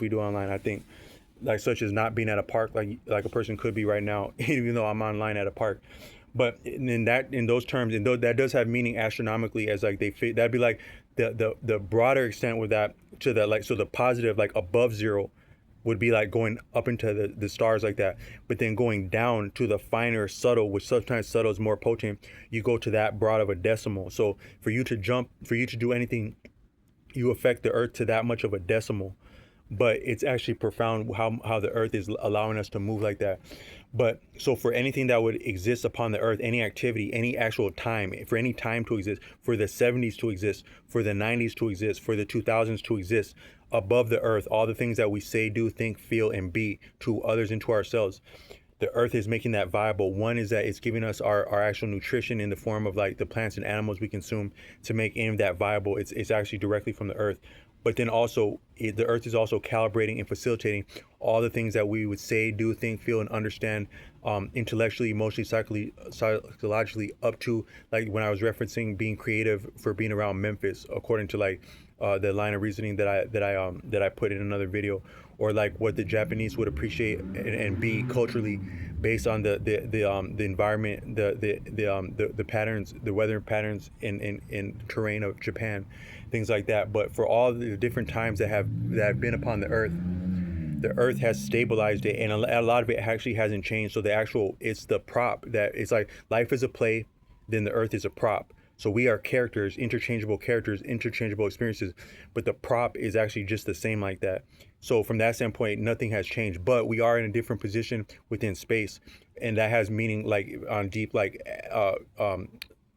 we do online. I think like such as not being at a park like a person could be right now, even though I'm online at a park. But in those terms, and though that does have meaning astronomically as like they fit, that'd be like the broader extent with that to the like so the positive like above zero would be like going up into the stars like that, but then going down to the finer subtle, which sometimes subtle is more potent, you go to that broad of a decimal. So for you to do anything, you affect the earth to that much of a decimal. But it's actually profound how the earth is allowing us to move like that. But so for anything that would exist upon the earth, any activity, any actual time, for any time to exist, for the 70s to exist, for the 90s to exist, for the 2000s to exist, above the earth, all the things that we say, do, think, feel, and be to others and to ourselves, the earth is making that viable. One is that it's giving us our actual nutrition in the form of like the plants and animals we consume to make any of that viable. It's actually directly from the earth. But then also the earth is also calibrating and facilitating all the things that we would say, do, think, feel, and understand intellectually, emotionally, psychologically, up to like when I was referencing being creative for being around Memphis, according to like the line of reasoning that I put in another video, or like what the Japanese would appreciate and be culturally based on the environment, the patterns, the weather patterns in terrain of Japan, things like that. But for all the different times that have been upon the earth has stabilized it, and a lot of it actually hasn't changed. So the actual, it's the prop that it's like life is a play, then the earth is a prop. So we are characters, interchangeable experiences, but the prop is actually just the same like that. So from that standpoint, nothing has changed, but we are in a different position within space, and that has meaning like on deep like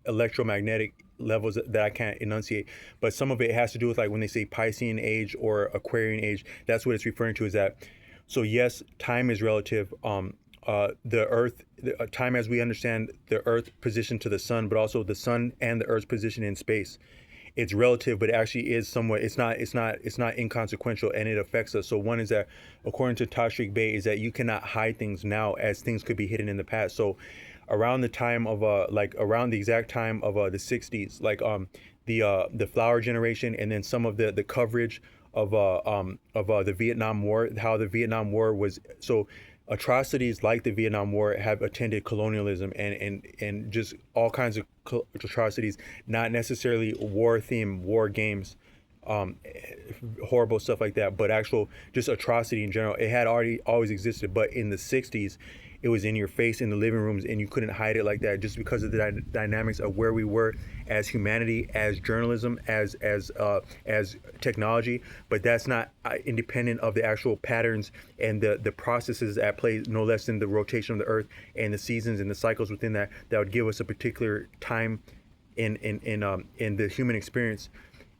electromagnetic levels that I can't enunciate. But some of it has to do with like when they say Piscean age or Aquarian age, that's what it's referring to, is that. So yes, time is relative. The earth, time as we understand the earth position to the sun, but also the sun and the earth's position in space, it's relative, but it actually is somewhat, it's not inconsequential, and it affects us. So one is that according to Tashrik Bey is that you cannot hide things now as things could be hidden in the past. So around the time of like around the exact time of the 60s, like the flower generation, and then some of the coverage of the Vietnam War, how the Vietnam War was so atrocities like the Vietnam War have attended colonialism and just all kinds of atrocities, not necessarily war themed war games, um, horrible stuff like that, but actual just atrocity in general. It had already always existed, but in the 60s, it was in your face in the living rooms, and you couldn't hide it like that just because of the dynamics of where we were as humanity, as journalism, as technology. But that's not independent of the actual patterns and the processes at play, no less than the rotation of the earth and the seasons and the cycles within that would give us a particular time in the human experience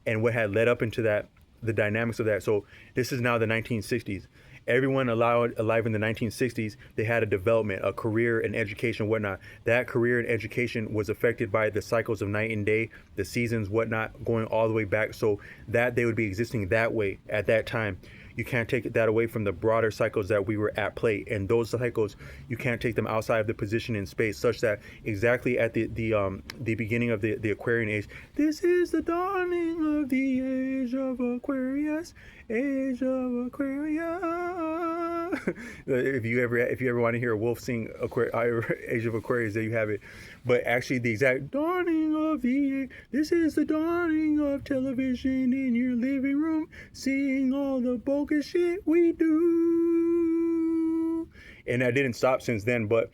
and what had led up into that, the dynamics of that. So this is now the 1960s. Everyone alive in the 1960s, they had a development, a career, and education, whatnot. That career and education was affected by the cycles of night and day, the seasons, whatnot, going all the way back. So that they would be existing that way at that time. You can't take that away from the broader cycles that we were at play, and those cycles you can't take them outside of the position in space, such that exactly at the beginning of the Aquarian age, this is the dawning of the age of Aquarius, age of Aquarius. If you ever want to hear a wolf sing age of Aquarius, there you have it. But actually, the exact dawning of the age, this is the dawning of television in your living room, seeing all the bogus shit we do. And I didn't stop since then, but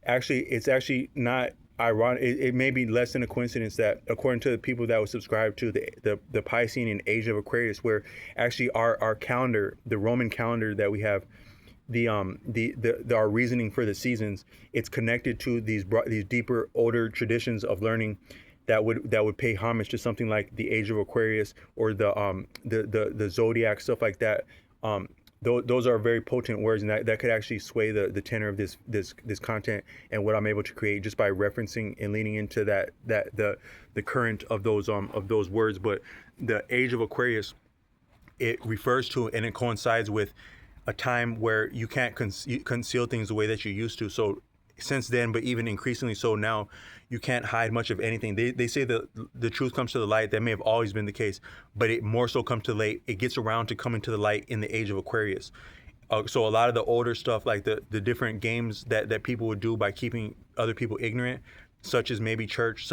actually, it's actually not ironic. It may be less than a coincidence that according to the people that would subscribe to the Piscean and age of Aquarius, where actually our calendar, the Roman calendar that we have, the our reasoning for the seasons, it's connected to these deeper, older traditions of learning that would pay homage to something like the age of Aquarius or the zodiac, stuff like that. Those are very potent words, and that could actually sway the tenor of this content and what I'm able to create just by referencing and leaning into the current of those words. But the age of Aquarius, it refers to and it coincides with a time where you can't conceal things the way that you used to. So since then, but even increasingly so now, you can't hide much of anything. They say that the truth comes to the light. That may have always been the case, but it more so comes to the light. It gets around to coming to the light in the age of Aquarius. So a lot of the older stuff, like the different games that people would do by keeping other people ignorant, such as maybe church, such